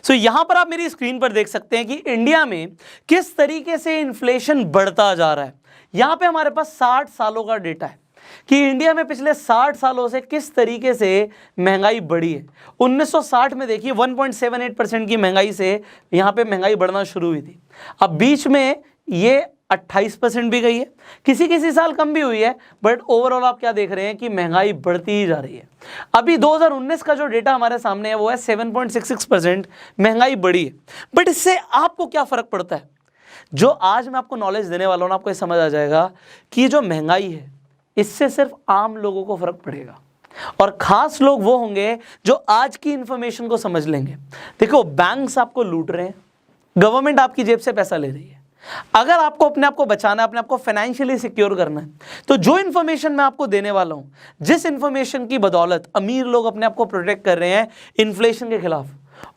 सो यहां पर आप मेरी स्क्रीन पर देख सकते हैं कि इंडिया में किस तरीके से इन्फ्लेशन बढ़ता जा रहा है। यहां पे हमारे पास 60 सालों का डेटा है कि इंडिया में पिछले 60 सालों से किस तरीके से महंगाई बढ़ी है। 1960 में देखिए 1.78% की महंगाई से यहां पे महंगाई बढ़ना शुरू हुई थी। अब बीच में ये 28% भी गई है, किसी किसी साल कम भी हुई है, बट ओवरऑल आप क्या देख रहे हैं कि महंगाई बढ़ती ही जा रही है। अभी 2019 का जो डेटा हमारे सामने है वो है 7.66% महंगाई बढ़ी है। बट इससे आपको क्या फर्क पड़ता है? जो आज मैं आपको नॉलेज देने वाला हूं, आपको ये समझ आ जाएगा कि जो महंगाई है इससे सिर्फ आम लोगों को फर्क पड़ेगा, और खास लोग वो होंगे जो आज की इंफॉर्मेशन को समझ लेंगे। देखो, बैंक्स आपको लूट रहे हैं, गवर्नमेंट आपकी जेब से पैसा ले रही है। अगर आपको अपने आप को बचाना है, अपने आप को फाइनेंशियली सिक्योर करना है, तो जो इन्फॉर्मेशन मैं आपको देने वाला हूं, जिस इन्फॉर्मेशन की बदौलत अमीर लोग अपने आप को प्रोटेक्ट कर रहे हैं इन्फ्लेशन के खिलाफ,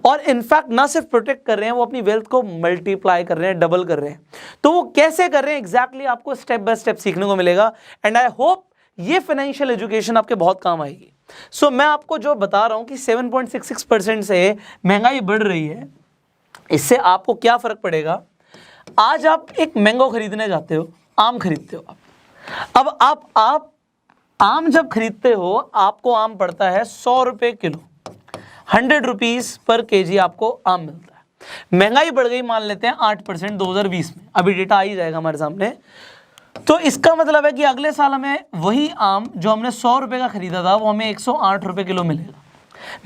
और इनफैक्ट ना सिर्फ प्रोटेक्ट कर रहे हैं, वो अपनी वेल्थ को मल्टीप्लाई कर रहे हैं, डबल कर रहे हैं। तो वो कैसे कर रहे हैं एग्जैक्टली आपको स्टेप बाय स्टेप सीखने को मिलेगा, एंड आई होप ये फाइनेंशियल एजुकेशन आपके बहुत काम आएगी। सो मैं आपको जो बता रहा हूं कि 7.66% से महंगाई बढ़ रही है, इससे आपको क्या फर्क पड़ेगा। आज आप एक मैंगो खरीदने जाते हो, आम खरीदते हो अब आप आम जब खरीदते हो, आपको आम पड़ता है 100 रुपये किलो, 100 रुपीज पर केजी आपको आम मिलता है। महंगाई बढ़ गई, मान लेते हैं 8% 2020 में, अभी डेटा आ ही जाएगा हमारे सामने। तो इसका मतलब है कि अगले साल हमें वही आम जो हमने 100 रुपये का खरीदा था वो हमें 108 रुपये किलो मिलेगा।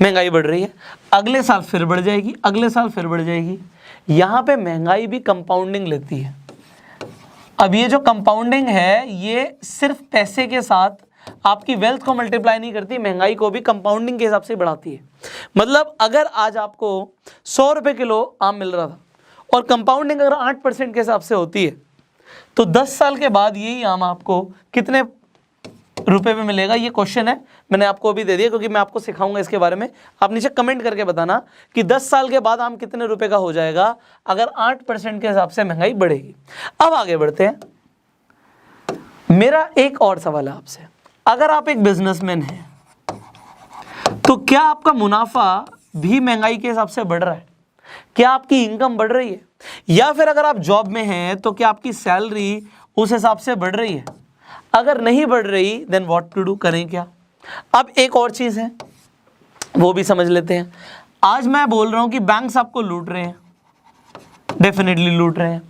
महंगाई बढ़ रही है, अगले साल फिर बढ़ जाएगी, अगले साल फिर बढ़ जाएगी। यहाँ पे महंगाई भी कंपाउंडिंग लेती है। अब ये जो कंपाउंडिंग है ये सिर्फ पैसे के साथ आपकी वेल्थ को मल्टीप्लाई नहीं करती, महंगाई को भी कंपाउंडिंग के हिसाब से बढ़ाती है। मतलब अगर आज आपको 100 रुपये किलो आम मिल रहा था और कंपाउंडिंग अगर 8% के हिसाब से होती है, तो 10 साल के बाद यही आम आपको कितने रुपए में मिलेगा? ये क्वेश्चन है, मैंने आपको अभी दे दिया क्योंकि मैं आपको सिखाऊंगा इसके बारे में। आप नीचे कमेंट करके बताना कि 10 साल के बाद आम कितने रुपए का हो जाएगा अगर 8% के हिसाब से महंगाई बढ़ेगी। अब आगे बढ़ते हैं। मेरा एक और सवाल है आपसे, अगर आप एक बिजनेसमैन हैं तो क्या आपका मुनाफा भी महंगाई के हिसाब से बढ़ रहा है? क्या आपकी इनकम बढ़ रही है? या फिर अगर आप जॉब में हैं तो क्या आपकी सैलरी उस हिसाब से बढ़ रही है? अगर नहीं बढ़ रही देन व्हाट टू डू, करें क्या? अब एक और चीज है वो भी समझ लेते हैं। आज मैं बोल रहा हूं कि बैंक्स आपको लूट रहे हैं, डेफिनेटली लूट रहे हैं।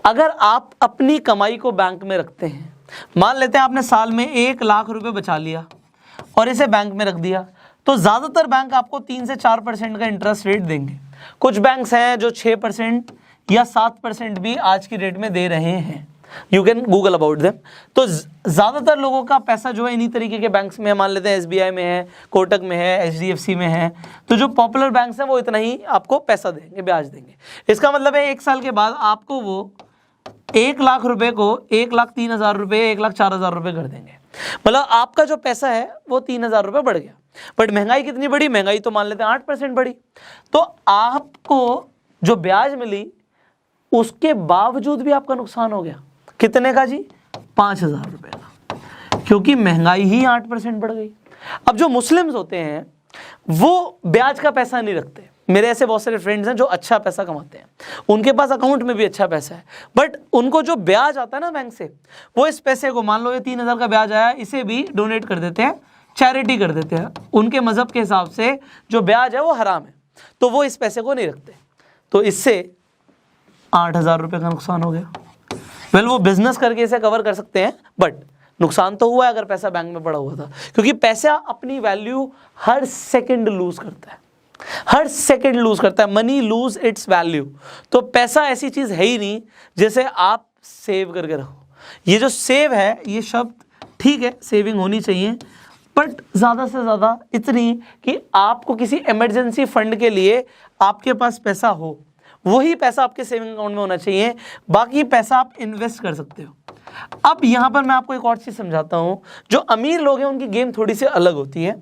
अगर आप अपनी कमाई को बैंक में रखते हैं, मान लेते हैं आपने साल में 1 लाख रुपए बचा लिया और इसे बैंक में रख दिया, तो ज्यादातर बैंक आपको 3 से 4% का इंटरेस्ट रेट देंगे। कुछ बैंक्स हैं जो 6% या 7% भी आज की डेट में दे रहे हैं। You can Google about them. तो ज्यादातर लोगों का पैसा जो है इन्हीं तरीके के बैंक्स में है, मान लेते हैं SBI में है, कोटक में है, HDFC में है। तो जो पॉपुलर बैंक्स हैं वो इतना ही आपको पैसा देंगे, ब्याज देंगे। इसका मतलब है 1 साल के बाद आपको वो 1 लाख रुपए को 1,03,000 रुपये, 1,04,000 रुपये कर देंगे। मतलब आपका जो पैसा है वो 3,000 रुपये बढ़ गया। बट महंगाई कितनी बढ़ी? महंगाई तो मान लेते हैं 8% बढ़ी। तो आपको जो ब्याज मिली उसके बावजूद भी आपका नुकसान हो गया। कितने का जी? 5,000 रुपये का, क्योंकि महंगाई ही 8% बढ़ गई। अब जो मुस्लिम्स होते हैं वो ब्याज का पैसा नहीं रखते। मेरे ऐसे बहुत सारे फ्रेंड्स हैं जो अच्छा पैसा कमाते हैं, उनके पास अकाउंट में भी अच्छा पैसा है, बट उनको जो ब्याज आता है ना बैंक से, वो इस पैसे को, मान लो ये 3,000 का ब्याज आया, इसे भी डोनेट कर देते हैं, चैरिटी कर देते हैं। उनके मजहब के हिसाब से जो ब्याज है वो हराम है, तो वो इस पैसे को नहीं रखते। तो इससे 8,000 रुपये का नुकसान हो गया। वेल, वो बिजनेस करके इसे कवर कर सकते हैं, बट नुकसान तो हुआ है अगर पैसा बैंक में पड़ा हुआ था, क्योंकि पैसा अपनी वैल्यू हर सेकंड लूज करता है, हर सेकंड लूज करता है। Money lose its value. तो पैसा ऐसी चीज है ही नहीं जिसे आप सेव करके रखो। ये जो सेव है, ये शब्द ठीक है, सेविंग होनी चाहिए, बट ज़्यादा से ज़्यादा इतनी कि आपको किसी इमरजेंसी फंड के लिए आपके पास पैसा हो, वही पैसा आपके सेविंग अकाउंट में होना चाहिए। बाकी पैसा आप इन्वेस्ट कर सकते हो। अब यहाँ पर मैं आपको एक और चीज़ समझाता हूँ। जो अमीर लोग हैं उनकी गेम थोड़ी सी अलग होती है।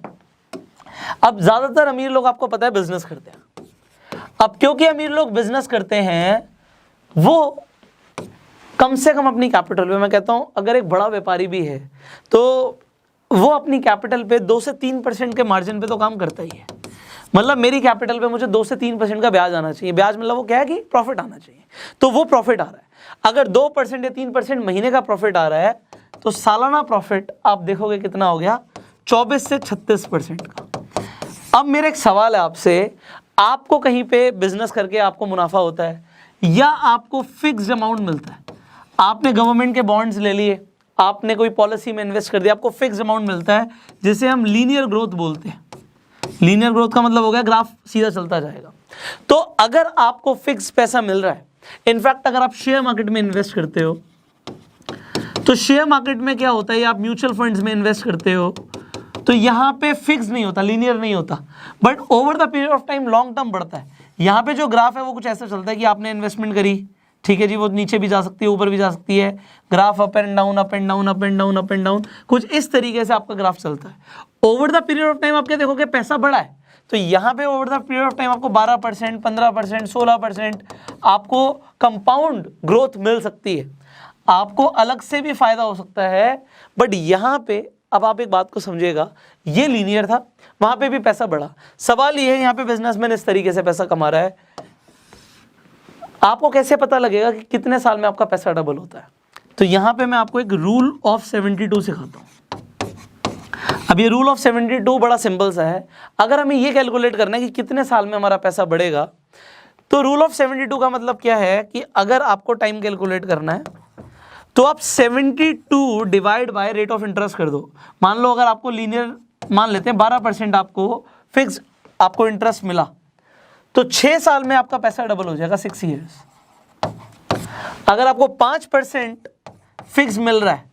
अब ज़्यादातर अमीर लोग, आपको पता है, बिजनेस करते हैं। अब क्योंकि अमीर लोग बिजनेस करते हैं, वो कम से कम अपनी कैपिटल पे, मैं कहता हूँ अगर एक बड़ा व्यापारी भी है तो वो अपनी कैपिटल पे 2 से 3% के मार्जिन पे तो काम करता ही है। मतलब मेरी कैपिटल पे मुझे 2 से 3% का ब्याज आना चाहिए। ब्याज मतलब वो क्या है कि प्रॉफिट आना चाहिए, तो वो प्रॉफिट आ रहा है। अगर 2% या 3% महीने का प्रॉफिट आ रहा है तो सालाना प्रॉफिट आप देखोगे कितना हो गया, 24 से 36% का। अब मेरा एक सवाल है आपसे, आपको कहीं पे बिजनेस करके आपको मुनाफा होता है या आपको फिक्स्ड अमाउंट मिलता है? आपने गवर्नमेंट के बॉन्ड्स ले लिए, आपने कोई पॉलिसी में इन्वेस्ट कर दिया, आपको फिक्स्ड अमाउंट मिलता है जिसे हम लीनियर ग्रोथ बोलते हैं। लीनियर ग्रोथ का मतलब हो गया ग्राफ सीधा चलता जाएगा। तो अगर आपको फिक्स पैसा मिल रहा है, इनफैक्ट अगर आप शेयर मार्केट में इन्वेस्ट करते हो तो शेयर मार्केट में क्या होता है, या आप म्यूचुअल फंड्स में इन्वेस्ट करते हो तो यहाँ पे फिक्स नहीं होता, लीनियर नहीं होता, but over the period of time long term बढ़ता है। यहाँ पे जो ग्राफ है वो कुछ ऐसा चलता है कि आपने इन्वेस्टमेंट करी, ठीक है जी, वो नीचे भी जा सकती है ऊपर भी जा सकती है, graph up and down up and down up and down up and down, कुछ इस तरीके से आपका ग्राफ चलता है। Over the period of time आप क्या देखोगे, पैसा बढ़ा है, तो यहाँ पे over the period of time आपको 12%, 15%, 16% आपको कंपाउंड ग्रोथ मिल सकती है। आपको अलग से भी फायदा हो सकता है, बट यहाँ पे अब आप एक बात को समझिएगा, ये लीनियर था, वहां पे भी पैसा बढ़ा। सवाल ये है, यहाँ पे बिजनेसमैन इस तरीके से पैसा कमा रहा है, आपको कैसे पता लगेगा कि कितने साल में आपका पैसा डबल होता है? तो यहाँ पे मैं आपको एक रूल ऑफ 72 सिखाता हूँ। अब ये रूल ऑफ 72 बड़ा सिंपल सा है। अगर हमें ये कैलकुलेट करना है कि कितने साल में हमारा पैसा बढ़ेगा, तो रूल ऑफ 72 का मतलब क्या है कि अगर आपको टाइम कैलकुलेट करना है तो आप 72 divide by rate of interest कर दो। मान लो अगर आपको लीनियर मान लेते हैं 12% आपको फिक्स आपको इंटरेस्ट मिला, तो 6 साल में आपका पैसा डबल हो जाएगा, 6 ईयर्स। अगर आपको 5% फिक्स मिल रहा है,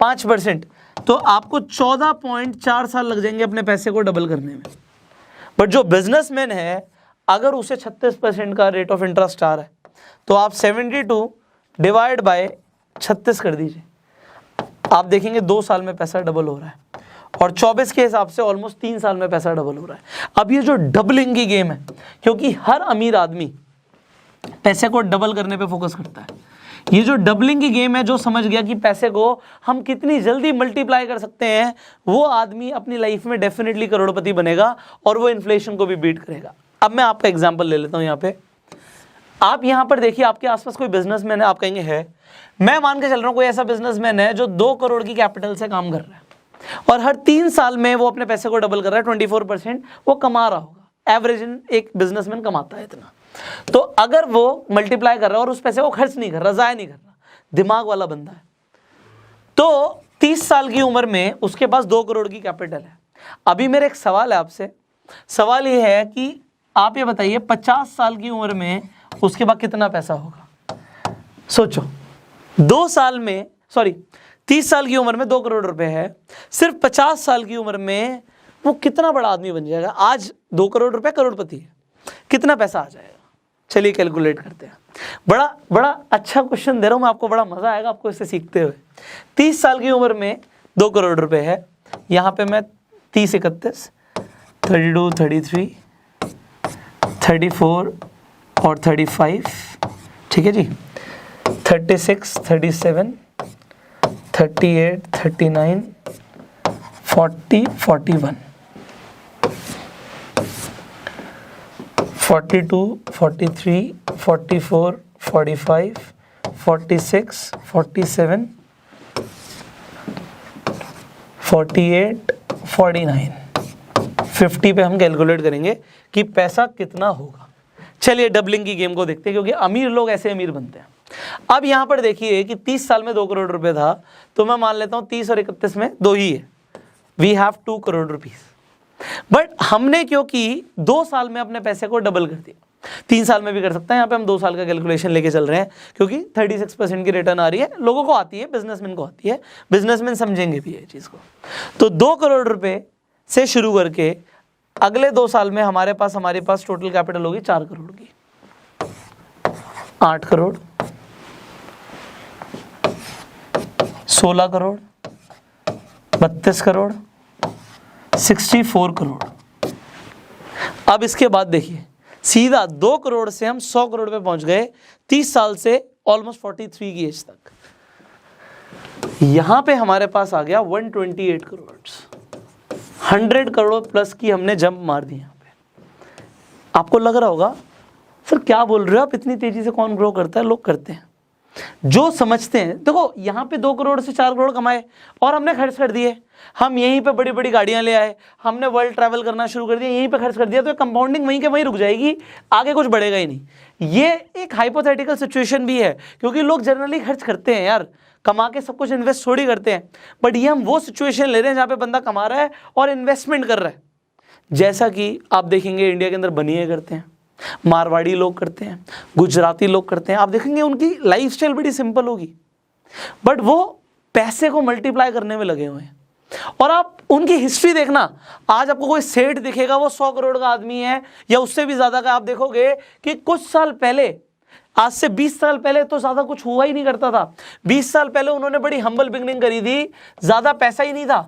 5%, तो आपको 14.4 साल लग जाएंगे अपने पैसे को डबल करने में। बट जो बिजनेसमैन है, अगर उसे 36% का रेट ऑफ इंटरेस्ट आ रहा है, तो आप 72 डिवाइड बाय 36 कर दीजिए, आप देखेंगे 2 साल में पैसा डबल हो रहा है, और 24 के हिसाब से ऑलमोस्ट 3 साल में पैसा डबल हो रहा है। अब ये जो डबलिंग की गेम है, क्योंकि हर अमीर आदमी पैसे को डबल करने पे फोकस करता है। ये जो डबलिंग की गेम है, जो समझ गया कि पैसे को हम कितनी जल्दी मल्टीप्लाई कर सकते हैं, वो आदमी अपनी लाइफ में डेफिनेटली करोड़पति बनेगा और वो इन्फ्लेशन को भी बीट करेगा। अब मैं आपका एग्जाम्पल ले लेता हूँ। यहाँ पे आप यहाँ पर देखिए, आपके आसपास कोई बिजनेसमैन है, आप कहेंगे है, मैं मान के चल रहा हूँ कोई ऐसा बिजनेसमैन है जो 2 करोड़ की कैपिटल से काम कर रहा है और हर 3 साल में वो अपने पैसे को डबल कर रहा है, 24% वो कमा रहा होगा। एवरेज एक बिजनेसमैन कमाता है इतना। तो अगर वो मल्टीप्लाई कर रहा है और उस पैसे को खर्च नहीं कर रहा, ज़ाया नहीं कर रहा, दिमाग वाला बंदा है, तो 30 साल की उम्र में उसके पास 2 करोड़ की कैपिटल है। अभी मेरा एक सवाल है आपसे, सवाल ये है कि आप ये बताइए 50 साल की उम्र में उसके बाद कितना पैसा होगा? सोचो, 2 साल में, सॉरी 30 साल की उम्र में 2 करोड़ रुपए है, सिर्फ 50 साल की उम्र में वो कितना बड़ा आदमी बन जाएगा? आज 2 करोड़ रुपए करोड़पति है, कितना पैसा आ जाएगा? चलिए कैलकुलेट करते हैं। बड़ा अच्छा क्वेश्चन दे रहा हूं मैं आपको, बड़ा मजा आएगा आपको इससे सीखते हुए। 30 साल की उम्र में 2 करोड़ रुपए है, यहाँ पे मैं 30, 31, 32, 33, 34 और 35, ठीक है जी, 36, 37, 38, 39, 40, 41, 42, 43, 44, 45, 46, 47, 48, 49, 50 पे हम कैलकुलेट करेंगे कि पैसा कितना होगा। चलिए डबलिंग की गेम को देखते हैं, क्योंकि अमीर लोग ऐसे अमीर बनते हैं। अब यहाँ पर देखिए कि 30 साल में 2 करोड़ रुपए था, तो मैं मान लेता हूँ 30 और 31 में 2 ही है, we have 2 crore rupees. But हमने क्योंकि 2 साल में अपने पैसे को डबल कर दिया, 3 साल में भी कर सकता है, यहाँ पे हम 2 साल का कैलकुलेशन लेके चल रहे हैं, क्योंकि 36% की रिटर्न आ रही है, लोगों को आती है, बिजनेसमैन को आती है, बिजनेसमैन समझेंगे भी ये चीज़ को। तो 2 करोड़ रुपए से शुरू करके अगले 2 साल में हमारे पास टोटल कैपिटल होगी 4 करोड़ की, 8 करोड़, 16 करोड़, 32 करोड़, 64 करोड़। अब इसके बाद देखिए, सीधा 2 करोड़ से हम 100 करोड़ पे पहुंच गए 30 साल से ऑलमोस्ट 43 की एज तक। यहां पे हमारे पास आ गया 128 करोड़, 100 करोड़ प्लस की हमने जंप मार दी यहाँ पे। आपको लग रहा होगा सर क्या बोल रहे हो आप, इतनी तेजी से कौन ग्रो करता है? लोग करते हैं जो समझते हैं। देखो यहाँ पे 2 करोड़ से 4 करोड़ कमाए और हमने खर्च कर दिए, हम यहीं पे बड़ी बड़ी गाड़ियां ले आए, हमने वर्ल्ड ट्रैवल करना शुरू कर दिया, यहीं पे खर्च कर दिया, तो कंपाउंडिंग वहीं के वहीं रुक जाएगी, आगे कुछ बढ़ेगा ही नहीं। ये एक हाइपोथेटिकल सिचुएशन भी है, क्योंकि लोग जनरली खर्च करते हैं यार, कमा के सब कुछ इन्वेस्ट थोड़ी करते हैं। बट ये हम वो सिचुएशन ले रहे हैं जहाँ पे बंदा कमा रहा है और इन्वेस्टमेंट कर रहा है। जैसा कि आप देखेंगे इंडिया के अंदर बनिए करते हैं, मारवाड़ी लोग करते हैं, गुजराती लोग करते हैं, आप देखेंगे उनकी लाइफस्टाइल बड़ी सिंपल होगी, बट वो पैसे को मल्टीप्लाई करने में लगे हुए हैं। और आप उनकी हिस्ट्री देखना, आज आपको कोई सेठ दिखेगा वो 100 करोड़ का आदमी है या उससे भी ज्यादा का। आप देखोगे कि कुछ साल पहले, आज से 20 साल पहले तो ज्यादा कुछ हुआ ही नहीं करता था। 20 साल पहले उन्होंने बड़ी हम्बल बिगनिंग करी थी, ज्यादा पैसा ही नहीं था।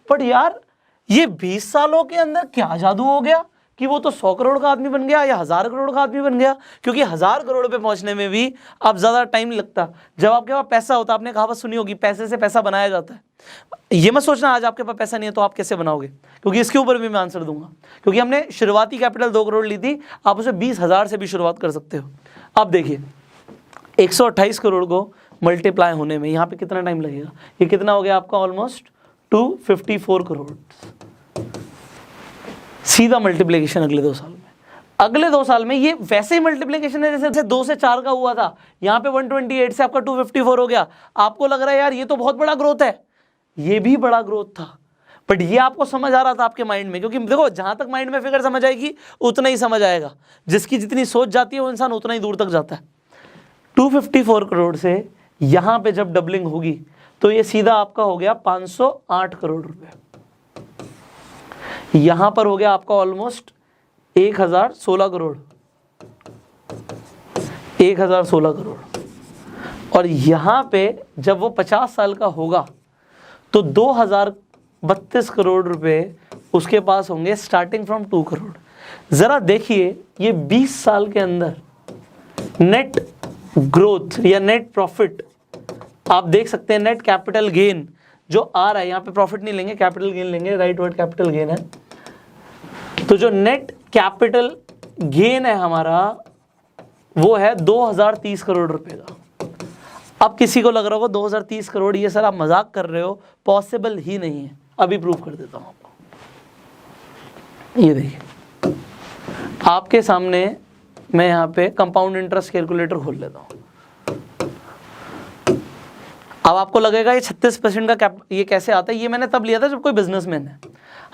बट यार ये 20 सालों के अंदर क्या जादू हो गया कि वो तो 100 करोड़ का आदमी बन गया या 1000 करोड़ का आदमी बन गया। क्योंकि 1000 करोड़ पे पहुंचने में भी अब ज्यादा टाइम लगता। जब आपके पास पैसा होता, आपने कहावत सुनी होगी, पैसे से पैसा बनाया जाता है। ये मत सोचना आज आपके पास पैसा नहीं है तो आप कैसे बनाओगे, क्योंकि इसके ऊपर भी मैं आंसर दूंगा। क्योंकि हमने शुरुआती कैपिटल 2 करोड़ ली थी, आप उसे 20,000 से भी शुरुआत कर सकते हो। अब देखिए 128 करोड़ को मल्टीप्लाई होने में यहाँ पे कितना टाइम लगेगा? ये कितना हो गया आपका? ऑलमोस्ट 254 करोड़। सीधा मल्टीप्लिकेशन अगले 2 साल में। अगले 2 साल में ये वैसे ही मल्टीप्लिकेशन है जैसे 2 से 4 का हुआ था। यहाँ पे 128 से आपका 254 हो गया। आपको लग रहा है यार ये तो बहुत बड़ा ग्रोथ है, ये भी बड़ा ग्रोथ था, बट ये आपको समझ आ रहा था आपके माइंड में। क्योंकि देखो जहां तक माइंड में फिगर समझ आएगी उतना ही समझ आएगा, जिसकी जितनी सोच जाती है वो इंसान उतना ही दूर तक जाता है। 254 करोड़ से यहां पे जब डबलिंग होगी तो ये सीधा आपका हो गया 508 करोड़ रुपए। यहां पर हो गया आपका ऑलमोस्ट 1016 करोड़, 1016 करोड़। और यहां पे जब वो 50 साल का होगा तो 2032 करोड़ रुपए उसके पास होंगे, स्टार्टिंग फ्रॉम 2 करोड़। जरा देखिए ये 20 साल के अंदर नेट ग्रोथ या नेट प्रॉफिट आप देख सकते हैं। नेट कैपिटल गेन जो आ रहा है, यहाँ पे प्रॉफिट नहीं लेंगे, कैपिटल गेन लेंगे, राइट वर्ड कैपिटल गेन है। तो जो नेट कैपिटल गेन है हमारा वो है 2030 करोड़ रुपए का। अब किसी को लग रहा होगा 2030 करोड़, ये सर आप मजाक कर रहे हो, पॉसिबल ही नहीं है। अभी प्रूव कर देता हूं आपको। ये देखिए आपके सामने मैं यहाँ पे कंपाउंड इंटरेस्ट कैलकुलेटर खोल लेता हूँ। अब आपको लगेगा ये 36% का कैप ये कैसे आता है? ये मैंने तब लिया था जब कोई बिजनेसमैन है।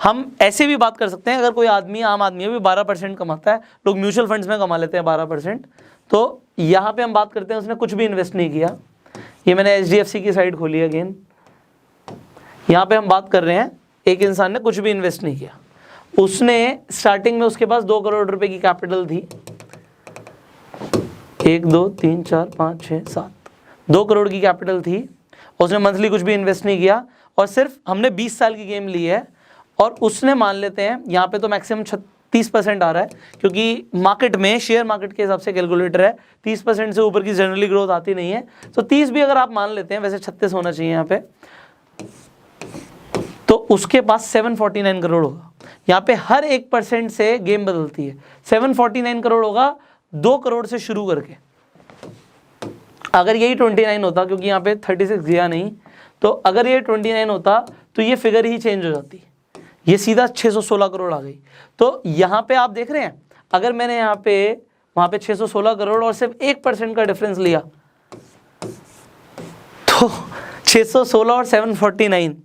हम ऐसे भी बात कर सकते हैं, अगर कोई आदमी आम आदमी है भी 12% कमाता है, लोग म्यूचुअल फंड्स में कमा लेते हैं 12%, तो यहाँ पे हम बात करते हैं उसने कुछ भी इन्वेस्ट नहीं किया। ये मैंने HDFC की साइड खोली है अगेन। यहाँ पे हम बात कर रहे हैं एक इंसान ने कुछ भी इन्वेस्ट नहीं किया, उसने स्टार्टिंग में उसके पास 2 करोड़ रुपए की कैपिटल थी। 1 2 3 4 5 6 7 2 करोड़ की कैपिटल थी। उसने मंथली कुछ भी इन्वेस्ट नहीं किया और सिर्फ हमने 20 साल की गेम ली है। और उसने मान लेते हैं यहाँ पे तो मैक्सिमम 30% आ रहा है, क्योंकि मार्केट में शेयर मार्केट के हिसाब से कैलकुलेटर है, 30% से ऊपर की जनरली ग्रोथ आती नहीं है। तो 30 भी अगर आप मान लेते हैं, वैसे 36 होना चाहिए यहाँ पे, तो उसके पास 749 करोड़ होगा। यहाँ पे हर 1% से गेम बदलती है। 749 करोड़ होगा 2 करोड़ से शुरू करके। अगर यही 29 होता, क्योंकि यहाँ पे 36 गया नहीं, तो अगर ये 29 होता तो ये फिगर ही चेंज हो जाती, ये सीधा 616 करोड़ आ गई। तो यहाँ पे आप देख रहे हैं, अगर मैंने यहाँ पे वहाँ पे 616 करोड़ और सिर्फ 1% का डिफरेंस लिया तो 616 और 749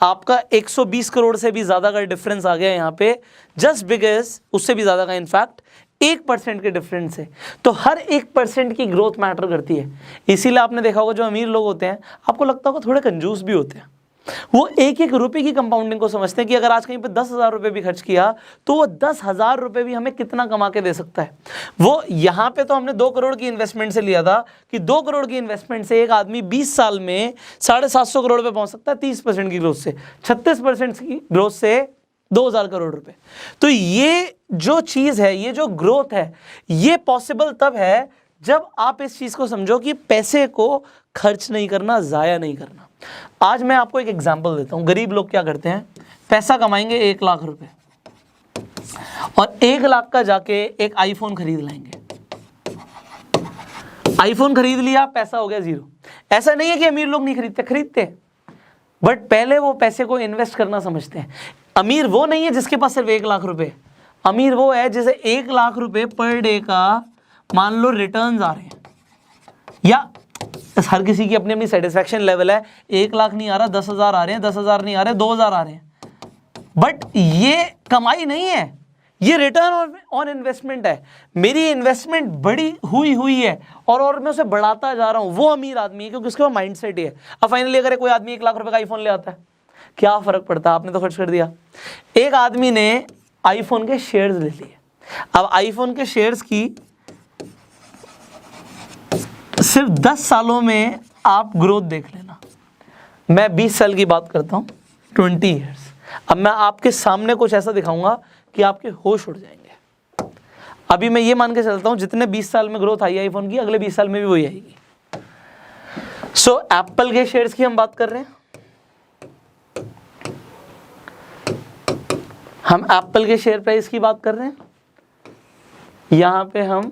आपका 120 करोड़ से भी ज़्यादा का डिफरेंस आ गया यहाँ पे, जस्ट बिकॉज उससे भी ज़्यादा का इनफैक्ट 1% के डिफरेंस है। तो हर 1% की ग्रोथ मैटर करती है। इसीलिए आपने देखा होगा जो अमीर लोग होते हैं, आपको लगता होगा थोड़े कंजूस भी होते हैं, वो 1-1 रुपए की कंपाउंडिंग को समझते हैं कि अगर आज कहीं पे 10,000 रुपए भी खर्च किया तो वो 10,000 रुपए भी हमें कितना कमा के दे सकता है। वो यहाँ पे तो हमने 2 करोड़ की इन्वेस्टमेंट से लिया था कि 2 करोड़ की इन्वेस्टमेंट से एक आदमी 20 साल में 750 करोड़ पे पहुंच सकता है 30% की ग्रोथ से, 36% की ग्रोथ से 2,000 करोड़ रुपए। तो ये जो चीज़ है, ये जो ग्रोथ है, ये पॉसिबल तब है जब आप इस चीज़ को समझो कि पैसे को खर्च नहीं करना, ज़ाया नहीं करना। आज मैं आपको एक एग्जांपल देता हूँ। गरीब लोग क्या करते हैं, पैसा कमाएंगे 1 लाख रुपए, और 1 लाख का जाके एक आईफोन खरीद लाएंगे। आईफोन खरीद लिया, पैसा हो गया जीरो। ऐसा नहीं है कि अमीर लोग नहीं खरीदते, खरीदते हैं, बट पहले वो पैसे को इन्वेस्ट करना समझते हैं। अमीर वो नहीं है जिसके पास सिर्फ 1 लाख रुपए, अमीर वो है जिसे 1 लाख रुपए पर डे का मान लो रिटर्न्स आ रहे हैं, या हर किसी की अपनी अपनी सेटिस्फैक्शन लेवल है। 1 लाख नहीं आ रहा, 10,000 आ रहे हैं, 10,000 नहीं आ रहे, 2,000 आ रहे हैं, बट ये कमाई नहीं है, ये रिटर्न ऑन इन्वेस्टमेंट है। मेरी इन्वेस्टमेंट बड़ी हुई है और मैं उसे बढ़ाता जा रहा हूं, वो अमीर आदमी है, क्योंकि उसके पास माइंडसेट ही है। अब फाइनली अगर कोई आदमी 1 लाख रुपए का आईफोन ले आता है, क्या फर्क पड़ता है, आपने तो खर्च कर दिया। एक आदमी ने आईफोन के शेयर्स ले लिए, अब आईफोन के शेयर्स की सिर्फ 10 सालों में आप ग्रोथ देख लेना। मैं 20 साल की बात करता हूं, 20 ईयर्स। अब मैं आपके सामने कुछ ऐसा दिखाऊंगा कि आपके होश उड़ जाएंगे। अभी मैं ये मान के चलता हूं जितने 20 साल में ग्रोथ आई आईफोन की, अगले 20 साल में भी वही आएगी। सो एप्पल के शेयर्स की हम बात कर रहे हैं, हम एप्पल के शेयर प्राइस की बात कर रहे हैं। यहां पे हम,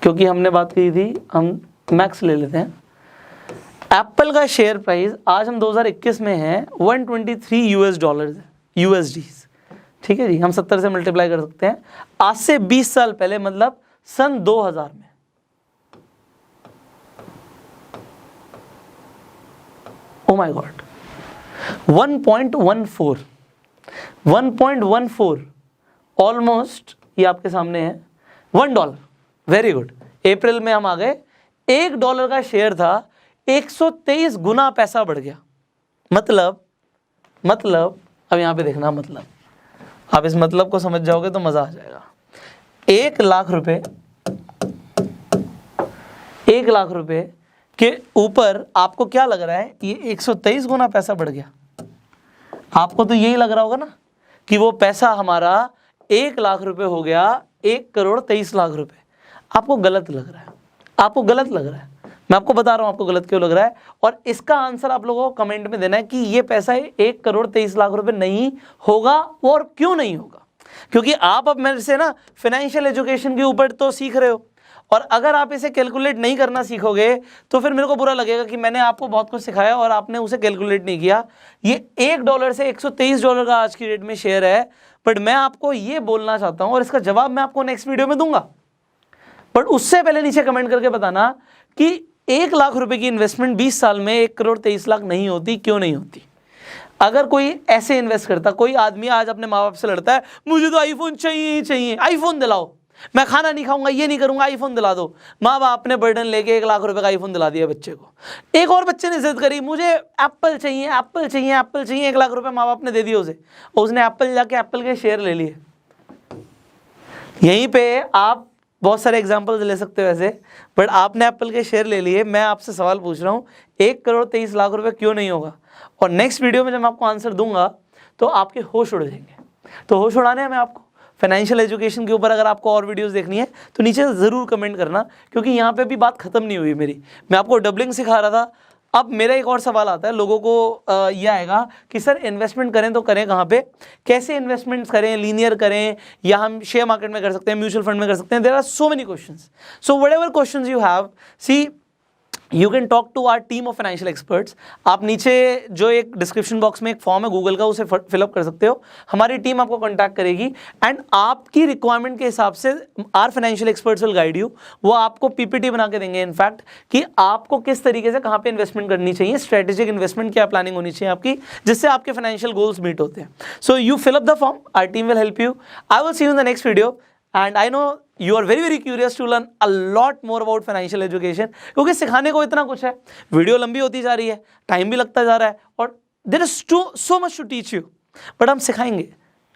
क्योंकि हमने बात की थी, हम मैक्स ले लेते हैं। एप्पल का शेयर प्राइस आज हम 2021 में है 123 यूएस डॉलर USD, ठीक है जी। हम 70 से मल्टीप्लाई कर सकते हैं। आज से 20 साल पहले, मतलब सन 2000 में, ओ माय गॉड, 1.14 ऑलमोस्ट, ये आपके सामने है, $1। Very good. अप्रैल में हम आ गए, $1 का शेयर था, 123 गुना पैसा बढ़ गया। मतलब अब यहां पे देखना, मतलब आप इस मतलब को समझ जाओगे तो मजा आ जाएगा। 1 लाख रुपए के ऊपर आपको क्या लग रहा है, ये 123 गुना पैसा बढ़ गया। आपको तो यही लग रहा होगा ना कि वो पैसा हमारा 1 लाख रुपए हो गया 1,23,00,000 रुपए। आपको गलत लग रहा है, आपको गलत लग रहा है। मैं आपको बता रहा हूं आपको गलत क्यों लग रहा है, और इसका आंसर आप लोगों को कमेंट में देना है कि ये पैसा 1,23,00,000 रुपए नहीं होगा, और क्यों नहीं होगा। क्योंकि आप अब मेरे से ना फाइनेंशियल एजुकेशन के ऊपर तो सीख रहे हो, और अगर आप इसे कैलकुलेट नहीं करना सीखोगे तो फिर मेरे को बुरा लगेगा कि मैंने आपको बहुत कुछ सिखाया और आपने उसे कैलकुलेट नहीं किया। ये $1 से $123 का आज की डेट में शेयर है, बट मैं आपको ये बोलना चाहता हूं, और इसका जवाब मैं आपको नेक्स्ट वीडियो में दूंगा। बट उससे पहले नीचे कमेंट करके बताना कि 1 लाख रुपए की इन्वेस्टमेंट 20 साल में 1,23,00,000 नहीं होती, क्यों नहीं होती। अगर कोई ऐसे इन्वेस्ट करता, कोई आदमी आज अपने माँ बाप से लड़ता है, मुझे तो आईफोन चाहिए ही चाहिए, आईफोन दिलाओ, मैं खाना नहीं खाऊंगा, ये नहीं करूंगा, आईफोन दिला दो। माँ बाप ने बर्डन लेके 1 लाख रुपए का आईफोन दिला दिया बच्चे को। एक और बच्चे ने जिद करी, मुझे एप्पल चाहिए, एप्पल चाहिए, एप्पल चाहिए, 1 लाख रुपए माँ बाप ने दे दिए उसे, और उसने एप्पल जाके एप्पल के शेयर ले लिए। यहीं पे आप बहुत सारे एग्जाम्पल्स ले सकते हो वैसे, बट आपने एप्पल के शेयर ले लिए। मैं आपसे सवाल पूछ रहा हूँ, 1,23,00,000 रुपए क्यों नहीं होगा, और नेक्स्ट वीडियो में जब मैं आपको आंसर दूंगा तो आपके होश उड़ जाएंगे। तो होश उड़ाने हैं मैं आपको फाइनेंशियल एजुकेशन के ऊपर। अगर आपको और वीडियोस देखनी है तो नीचे ज़रूर कमेंट करना, क्योंकि यहाँ पे भी बात खत्म नहीं हुई मेरी। मैं आपको डबलिंग सिखा रहा था। अब मेरा एक और सवाल आता है, लोगों को यह आएगा कि सर इन्वेस्टमेंट करें तो करें कहाँ पे, कैसे इन्वेस्टमेंट्स करें, लीनियर करें या हम शेयर मार्केट में कर सकते हैं, म्यूचुअल फंड में कर सकते हैं। There are so many questions. So whatever questions you have, see you can talk to our team of financial experts. आप नीचे जो एक डिस्क्रिप्शन बॉक्स में एक फॉर्म है गूगल का, उसे फिलअप कर सकते हो। हमारी टीम आपको कॉन्टैक्ट करेगी एंड आपकी रिक्वायरमेंट के हिसाब से our financial experts will guide you. वो आपको पीपीटी बना के देंगे इनफैक्ट कि आपको किस तरीके से कहाँ पे इन्वेस्टमेंट करनी चाहिए, स्ट्रेटेजिक इन्वेस्टमेंट क्या प्लानिंग होनी चाहिए आपकी, जिससे आपके फाइनेंशियल गोल्स मीट होते हैं। So you fill up the form, our team will help you. I will see you in the next video and I know you are very curious to learn a lot more about financial education, क्योंकि सिखाने को इतना कुछ है। Video लंबी होती जा रही है, टाइम भी लगता जा रहा है, और there is so much to teach you, but हम सिखाएंगे।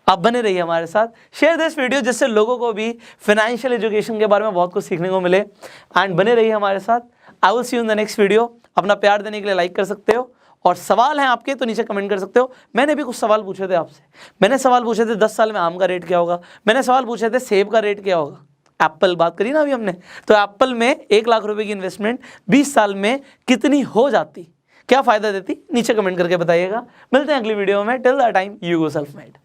आप बने रहिए हमारे साथ, शेयर दिस वीडियो जिससे लोगों को भी फाइनेंशियल एजुकेशन के बारे में बहुत कुछ सीखने को मिले, एंड बने रहिए हमारे साथ। आई will see you in the next video. अपना प्यार देने के लिए लाइक कर सकते हो, और सवाल हैं आपके तो नीचे कमेंट कर सकते हो। मैंने भी कुछ सवाल पूछे थे आपसे। मैंने सवाल पूछे थे 10 साल में आम का रेट क्या होगा, मैंने सवाल पूछे थे सेब का रेट क्या होगा। एप्पल बात करी ना अभी हमने, तो एप्पल में 1 लाख रुपए की इन्वेस्टमेंट 20 साल में कितनी हो जाती, क्या फायदा देती, नीचे कमेंट करके बताइएगा। मिलते हैं अगली वीडियो में। Till the time you go self made.